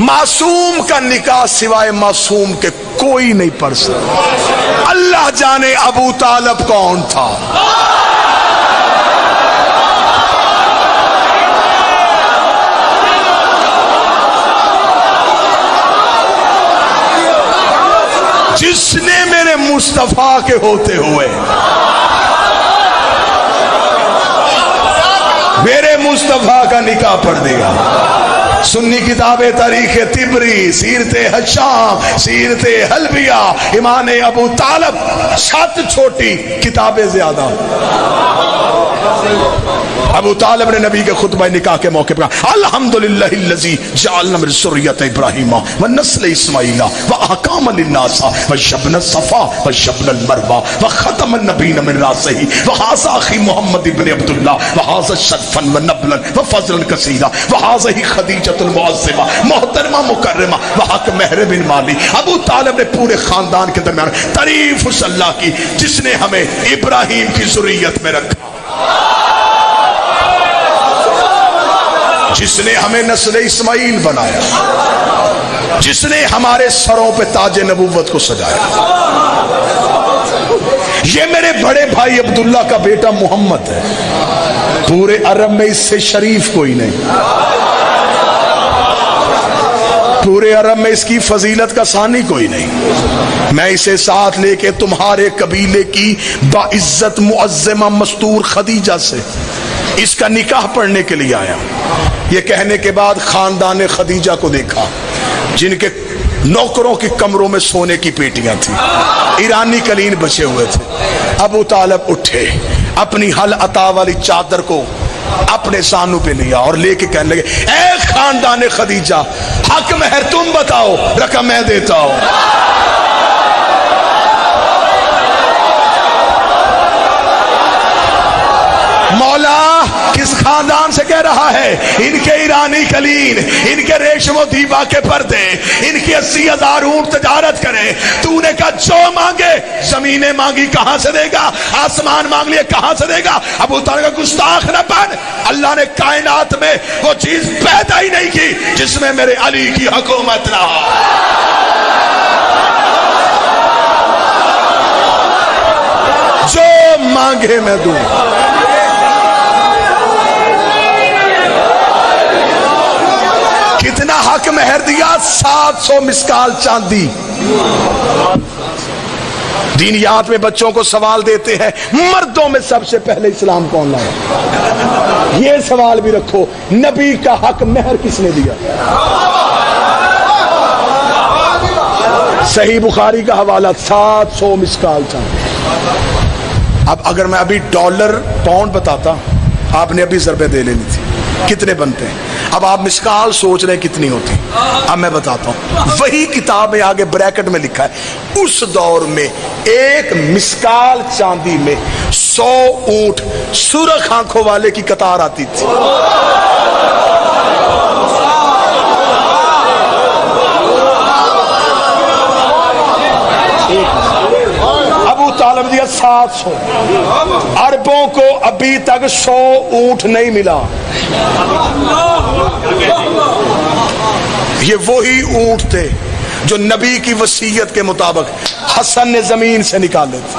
معصوم کا نکاح سوائے معصوم کے کوئی نہیں پڑھ سکتا۔ اللہ جانے ابو طالب کون تھا۔ جس نے میرے مصطفیٰ کے ہوتے ہوئے میرے مصطفیٰ کا نکاح پڑھ دیا۔ سنی کتاب تاریخ طبری، سیرت ہشام، سیرت حلبیہ، امام ابو طالب، 7 چھوٹی کتابیں زیادہ۔ ابو طالب نے نبی کے خطبہ نکاح کے موقع پر الحمدللہ الذی جعلنا من ذریۃ ابراہیم ونسل اسماعیل واحکاما للناس وجبنا الصفا وجبنا المروہ وختم النبیین من راسہ وہذا اخی محمد ابن عبداللہ وہذا شرفا ونبلا وفضلا کثیرا وہذا خدیجۃ المعظمہ محترمہ مکرمہ وحق مہر بن مالی۔ ابو طالب نے پورے خاندان کے درمیان تعریف اس اللہ کی جس نے ہمیں ابراہیم کی ذریت میں رکھا، جس نے ہمیں نسل اسماعیل بنایا، جس نے ہمارے سروں پہ تاج نبوت کو سجایا۔ یہ میرے بڑے بھائی عبداللہ کا بیٹا محمد ہے، پورے عرب میں اس سے شریف کوئی نہیں، پورے عرب میں اس کی فضیلت کا ثانی کوئی نہیں۔ میں اسے ساتھ لے کے تمہارے قبیلے کی باعزت معظمہ مستور خدیجہ سے اس کا نکاح پڑھنے کے لیے آیا۔ یہ کہنے کے بعد خاندان خدیجہ کو دیکھا جن کے نوکروں کی کمروں میں سونے کی پیٹیاں تھیں، ایرانی قلین بچے ہوئے تھے۔ ابو طالب اٹھے، اپنی حل عطا والی چادر کو اپنے سانوں پہ لیا اور لے کے کہنے لگے اے خاندان خدیجہ، حق مہر تم بتاؤ، رقم میں دیتا ہوں۔ مولا کس خاندان سے کہہ رہا ہے؟ ان کے ایرانی قلین، ان کے ریشم و دیبا کے پردے، ان کی 80,000 اونٹ تجارت کرے، تو نے کہا جو مانگے، زمینیں مانگی کہاں سے دے گا، آسمان مانگ لیے کہاں سے دے گا؟ ابو طالب کا گستاخ نہ بن، اللہ نے کائنات میں وہ چیز پیدا ہی نہیں کی جس میں میرے علی کی حکومت نہ ہو۔ جو مانگے میں دوں۔ کتنا حق مہر دیا؟ 700 مسکال چاندی۔ دینیات میں بچوں کو سوال دیتے ہیں مردوں میں سب سے پہلے اسلام کون لایا؟ یہ سوال بھی رکھو، نبی کا حق مہر کس نے دیا؟ صحیح بخاری کا حوالہ 700 مسکال چاندی۔ اب اگر میں ابھی ڈالر پاؤنڈ بتاتا، آپ نے ابھی ضربیں دے لینی تھی، کتنے بنتے ہیں؟ اب آپ مسکال سوچ رہے ہیں کتنی ہوتی، اب میں بتاتا ہوں۔ وہی کتاب میں آگے بریکٹ میں لکھا ہے اس دور میں ایک مسکال چاندی میں 100 اونٹ سرخ آنکھوں والے کی قطار آتی تھی۔ ابو طالب دیا 700، عربوں کو ابھی تک 100 اونٹ نہیں ملا۔ یہ وہی اونٹ تھے جو نبی کی وصیت کے مطابق حسن نے زمین سے نکالے تھے۔